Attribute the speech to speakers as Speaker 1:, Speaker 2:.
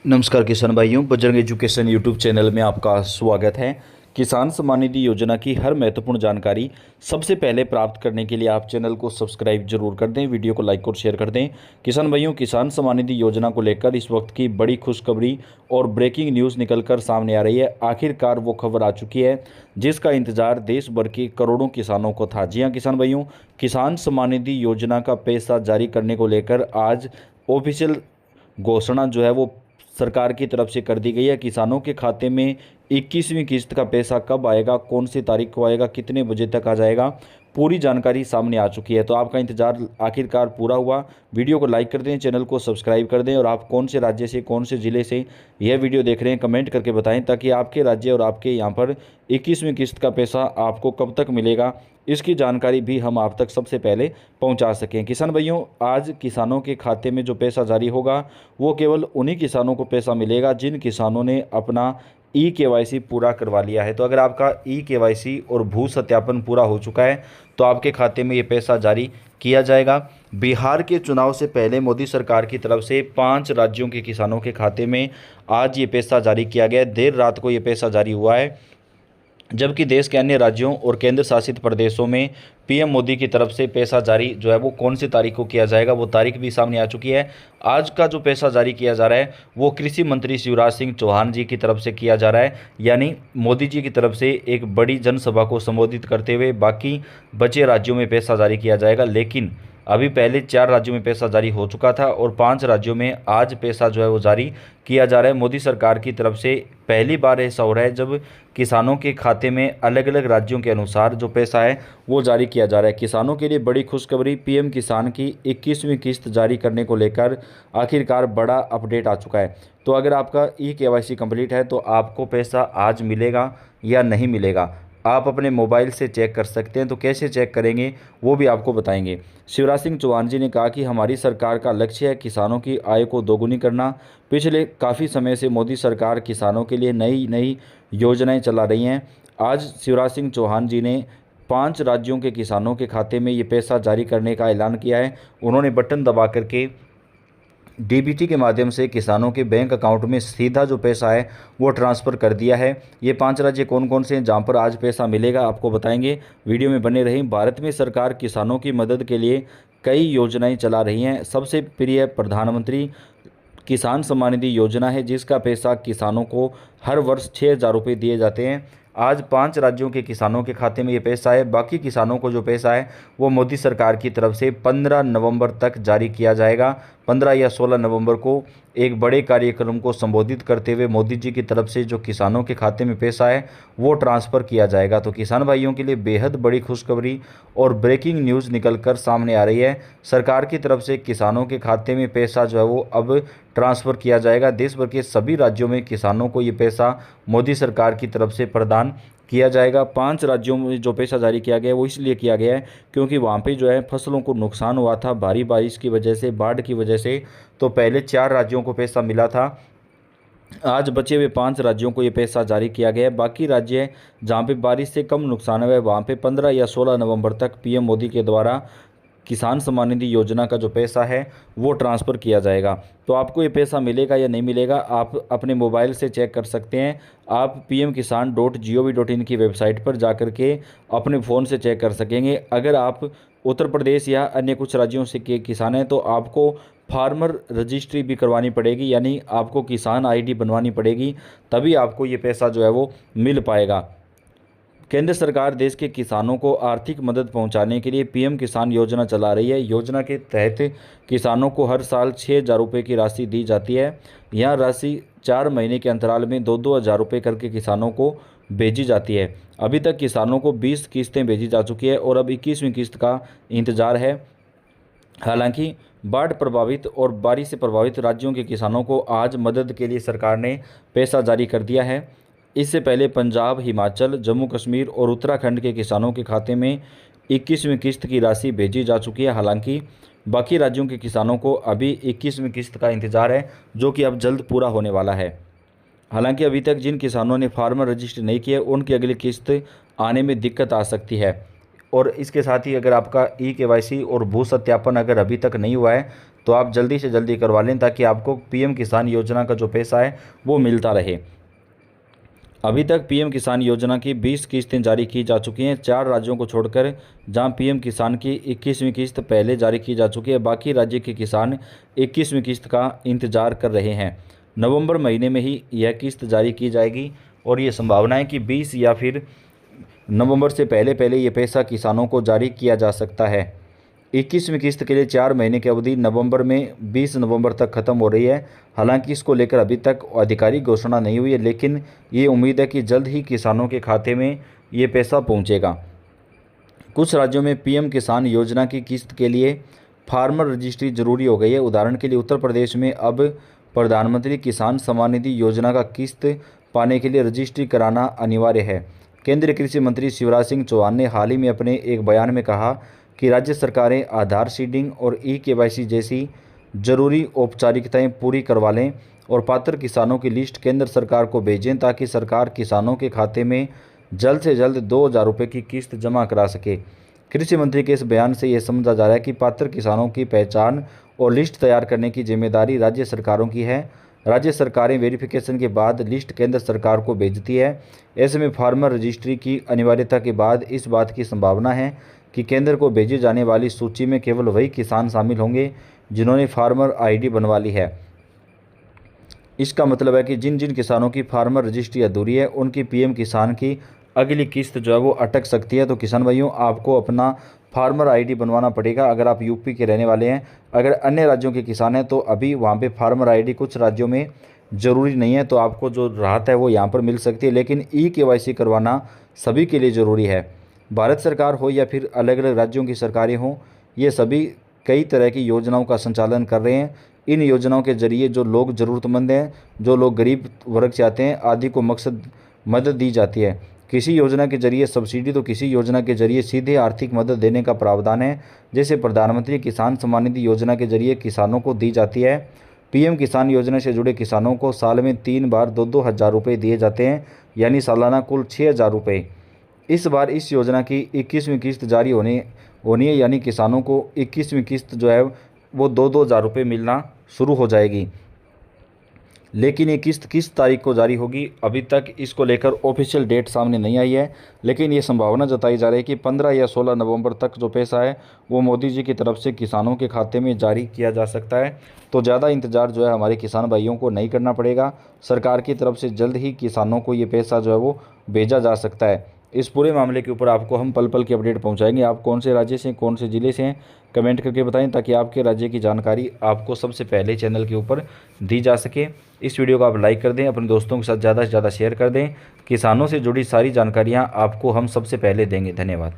Speaker 1: नमस्कार किसान भाइयों, बजरंग एजुकेशन यूट्यूब चैनल में आपका स्वागत है। किसान सम्मान निधि योजना की हर महत्वपूर्ण जानकारी सबसे पहले प्राप्त करने के लिए आप चैनल को सब्सक्राइब जरूर कर दें, वीडियो को लाइक और शेयर कर दें। किसान भाइयों, किसान सम्मान निधि योजना को लेकर इस वक्त की बड़ी खुशखबरी और ब्रेकिंग न्यूज़ निकलकर सामने आ रही है। आखिरकार वो खबर आ चुकी है जिसका इंतजार देश भर के करोड़ों किसानों को था। जी हाँ किसान भाइयों, किसान सम्मान निधि योजना का पैसा जारी करने को लेकर आज ऑफिशियल घोषणा जो है वो सरकार की तरफ से कर दी गई है। किसानों के खाते में 21वीं किस्त का पैसा कब आएगा, कौन सी तारीख को आएगा, कितने बजे तक आ जाएगा, पूरी जानकारी सामने आ चुकी है। तो आपका इंतजार आखिरकार पूरा हुआ। वीडियो को लाइक कर दें, चैनल को सब्सक्राइब कर दें और आप कौन से राज्य से, कौन से ज़िले से यह वीडियो देख रहे हैं कमेंट करके बताएं, ताकि आपके राज्य और आपके यहाँ पर 21वीं किस्त का पैसा आपको कब तक मिलेगा, इसकी जानकारी भी हम आप तक सबसे पहले पहुंचा सकें। किसान भाइयों, आज किसानों के खाते में जो पैसा जारी होगा वो केवल उन्हीं किसानों को पैसा मिलेगा जिन किसानों ने अपना ई-केवाईसी पूरा करवा लिया है। तो अगर आपका ई-केवाईसी और भू सत्यापन पूरा हो चुका है तो आपके खाते में ये पैसा जारी किया जाएगा। बिहार के चुनाव से पहले मोदी सरकार की तरफ से 5 राज्यों के किसानों के खाते में आज ये पैसा जारी किया गया है। देर रात को ये पैसा जारी हुआ है, जबकि देश के अन्य राज्यों और केंद्र शासित प्रदेशों में पीएम मोदी की तरफ से पैसा जारी जो है वो कौन सी तारीख को किया जाएगा, वो तारीख भी सामने आ चुकी है। आज का जो पैसा जारी किया जा रहा है वो कृषि मंत्री शिवराज सिंह चौहान जी की तरफ से किया जा रहा है, यानी मोदी जी की तरफ से एक बड़ी जनसभा को संबोधित करते हुए बाकी बचे राज्यों में पैसा जारी किया जाएगा। लेकिन अभी पहले 4 राज्यों में पैसा जारी हो चुका था और 5 राज्यों में आज पैसा जो है वो जारी किया जा रहा है। मोदी सरकार की तरफ से पहली बार ऐसा हो रहा है जब किसानों के खाते में अलग अलग राज्यों के अनुसार जो पैसा है वो जारी किया जा रहा है। किसानों के लिए बड़ी खुशखबरी, पीएम किसान की 21वीं किस्त जारी करने को लेकर आखिरकार बड़ा अपडेट आ चुका है। तो अगर आपका ई-केवाईसी कंप्लीट है तो आपको पैसा आज मिलेगा या नहीं मिलेगा, आप अपने मोबाइल से चेक कर सकते हैं। तो कैसे चेक करेंगे वो भी आपको बताएंगे। शिवराज सिंह चौहान जी ने कहा कि हमारी सरकार का लक्ष्य है किसानों की आय को दोगुनी करना। पिछले काफ़ी समय से मोदी सरकार किसानों के लिए नई नई योजनाएं चला रही हैं। आज शिवराज सिंह चौहान जी ने 5 राज्यों के किसानों के खाते में ये पैसा जारी करने का ऐलान किया है। उन्होंने बटन दबा करके डीबीटी के माध्यम से किसानों के बैंक अकाउंट में सीधा जो पैसा है वो ट्रांसफ़र कर दिया है। ये 5 राज्य कौन कौन से हैं जहाँ पर आज पैसा मिलेगा आपको बताएंगे, वीडियो में बने रहें। भारत में सरकार किसानों की मदद के लिए कई योजनाएं चला रही हैं। सबसे प्रिय प्रधानमंत्री किसान सम्मान निधि योजना है, जिसका पैसा किसानों को हर वर्ष 6,000 रुपये दिए जाते हैं। आज 5 राज्यों के किसानों के खाते में ये पैसा है। बाकी किसानों को जो पैसा है वो मोदी सरकार की तरफ से 15 नवंबर तक जारी किया जाएगा। 15 या 16 नवंबर को एक बड़े कार्यक्रम को संबोधित करते हुए मोदी जी की तरफ से जो किसानों के खाते में पैसा है वो ट्रांसफ़र किया जाएगा। तो किसान भाइयों के लिए बेहद बड़ी खुशखबरी और ब्रेकिंग न्यूज़ निकलकर सामने आ रही है। सरकार की तरफ से किसानों के खाते में पैसा जो है वो अब ट्रांसफ़र किया जाएगा। देश भर के सभी राज्यों में किसानों को ये पैसा मोदी सरकार की तरफ से प्रदान किया जाएगा। 5 राज्यों में जो पैसा जारी किया गया है वो इसलिए किया गया है क्योंकि वहाँ पे जो है फसलों को नुकसान हुआ था भारी बारिश की वजह से, बाढ़ की वजह से। तो पहले 4 राज्यों को पैसा मिला था, आज बचे हुए 5 राज्यों को ये पैसा जारी किया गया है। बाकी राज्य जहाँ पे बारिश से कम नुकसान हुआ है वहाँ पे 15 या 16 नवंबर तक पीएम मोदी के द्वारा किसान सम्मान निधि योजना का जो पैसा है वो ट्रांसफ़र किया जाएगा। तो आपको ये पैसा मिलेगा या नहीं मिलेगा आप अपने मोबाइल से चेक कर सकते हैं। आप pmkisan.gov.in की वेबसाइट पर जाकर के अपने फ़ोन से चेक कर सकेंगे। अगर आप उत्तर प्रदेश या अन्य कुछ राज्यों से के किसान हैं तो आपको फार्मर रजिस्ट्री भी करवानी पड़ेगी, यानी आपको किसान आईडी बनवानी पड़ेगी, तभी आपको ये पैसा जो है वो मिल पाएगा। केंद्र सरकार देश के किसानों को आर्थिक मदद पहुंचाने के लिए पीएम किसान योजना चला रही है। योजना के तहत किसानों को हर साल 6,000 रुपये की राशि दी जाती है। यह राशि 4 महीने के अंतराल में 2-2 हज़ार रुपये करके किसानों को भेजी जाती है। अभी तक किसानों को 20 किस्तें भेजी जा चुकी है और अब 21वीं किस्त का इंतज़ार है। हालांकि बाढ़ प्रभावित और बारिश से प्रभावित राज्यों के किसानों को आज मदद के लिए सरकार ने पैसा जारी कर दिया है। इससे पहले पंजाब, हिमाचल, जम्मू कश्मीर और उत्तराखंड के किसानों के खाते में 21वीं किस्त की राशि भेजी जा चुकी है। हालांकि बाकी राज्यों के किसानों को अभी 21वीं किस्त का इंतज़ार है, जो कि अब जल्द पूरा होने वाला है। हालांकि अभी तक जिन किसानों ने फार्मर रजिस्टर नहीं किया उनकी अगली किस्त आने में दिक्कत आ सकती है। और इसके साथ ही अगर आपका ई-केवाईसी और भू सत्यापन अगर अभी तक नहीं हुआ है तो आप जल्दी से जल्दी करवा लें ताकि आपको पीएम किसान योजना का जो पैसा है वो मिलता रहे। अभी तक पीएम किसान योजना की 20 किस्तें जारी की जा चुकी हैं, 4 राज्यों को छोड़कर, जहां पीएम किसान की 21वीं किस्त पहले जारी की जा चुकी है। बाकी राज्य के किसान 21वीं किस्त का इंतजार कर रहे हैं। नवंबर महीने में ही यह किस्त जारी की जाएगी और ये संभावना है कि 20 या फिर नवंबर से पहले पहले ये पैसा किसानों को जारी किया जा सकता है। 21वीं किस्त के लिए 4 महीने की अवधि नवंबर में 20 नवंबर तक खत्म हो रही है। हालांकि इसको लेकर अभी तक आधिकारिक घोषणा नहीं हुई है, लेकिन ये उम्मीद है कि जल्द ही किसानों के खाते में ये पैसा पहुंचेगा। कुछ राज्यों में पीएम किसान योजना की किस्त के लिए फार्मर रजिस्ट्री जरूरी हो गई है। उदाहरण के लिए उत्तर प्रदेश में अब प्रधानमंत्री किसान सम्मान निधि योजना का किस्त पाने के लिए रजिस्ट्री कराना अनिवार्य है। केंद्रीय कृषि मंत्री शिवराज सिंह चौहान ने हाल ही में अपने एक बयान में कहा कि राज्य सरकारें आधार सीडिंग और ई-केवाईसी जैसी जरूरी औपचारिकताएं पूरी करवा लें और पात्र किसानों की लिस्ट केंद्र सरकार को भेजें ताकि सरकार किसानों के खाते में जल्द से जल्द 2,000 रुपये की किस्त जमा करा सके। कृषि मंत्री के इस बयान से यह समझा जा रहा है कि पात्र किसानों की पहचान और लिस्ट तैयार करने की जिम्मेदारी राज्य सरकारों की है। राज्य सरकारें वेरिफिकेशन के बाद लिस्ट केंद्र सरकार को भेजती है। ऐसे में फार्मर रजिस्ट्री की अनिवार्यता के बाद इस बात की संभावना है कि केंद्र को भेजी जाने वाली सूची में केवल वही किसान शामिल होंगे जिन्होंने फार्मर आईडी बनवा ली है। इसका मतलब है कि जिन जिन किसानों की फार्मर रजिस्ट्री अधूरी है उनकी पीएम किसान की अगली किस्त जो है वो अटक सकती है। तो किसान भाइयों, आपको अपना फार्मर आईडी बनवाना पड़ेगा अगर आप यूपी के रहने वाले हैं। अगर अन्य राज्यों के किसान हैं तो अभी वहाँ पे फार्मर आईडी कुछ राज्यों में ज़रूरी नहीं है, तो आपको जो राहत है वो यहाँ पर मिल सकती है। लेकिन ई-केवाईसी करवाना सभी के लिए ज़रूरी है। भारत सरकार हो या फिर अलग अलग राज्यों की सरकारें हों, ये सभी कई तरह की योजनाओं का संचालन कर रहे हैं। इन योजनाओं के जरिए जो लोग ज़रूरतमंद हैं, जो लोग गरीब वर्ग से आते हैं, आदि को मदद दी जाती है। किसी योजना के जरिए सब्सिडी तो किसी योजना के जरिए सीधे आर्थिक मदद देने का प्रावधान है। जैसे प्रधानमंत्री किसान सम्मान निधि योजना के जरिए किसानों को दी जाती है। पीएम किसान योजना से जुड़े किसानों को साल में 3 बार 2-2 हज़ार रुपये दिए जाते हैं, यानी सालाना कुल 6,000 रुपये। इस बार इस योजना की 21वीं किस्त जारी होनी है, यानी किसानों को 21वीं किस्त जो है वो 2-2 हज़ार रुपये मिलना शुरू हो जाएगी। लेकिन ये किस्त किस तारीख को जारी होगी, अभी तक इसको लेकर ऑफिशियल डेट सामने नहीं आई है। लेकिन ये संभावना जताई जा रही है कि 15 या 16 नवंबर तक जो पैसा है वो मोदी जी की तरफ से किसानों के खाते में जारी किया जा सकता है। तो ज़्यादा इंतज़ार जो है हमारे किसान भाइयों को नहीं करना पड़ेगा। सरकार की तरफ से जल्द ही किसानों को ये पैसा जो है वो भेजा जा सकता है। इस पूरे मामले के ऊपर आपको हम पल पल की अपडेट पहुंचाएंगे। आप कौन से राज्य से, कौन से ज़िले से हैं, कमेंट करके बताएं ताकि आपके राज्य की जानकारी आपको सबसे पहले चैनल के ऊपर दी जा सके। इस वीडियो को आप लाइक कर दें, अपने दोस्तों के साथ ज़्यादा से ज़्यादा शेयर कर दें। किसानों से जुड़ी सारी जानकारियाँ आपको हम सबसे पहले देंगे। धन्यवाद।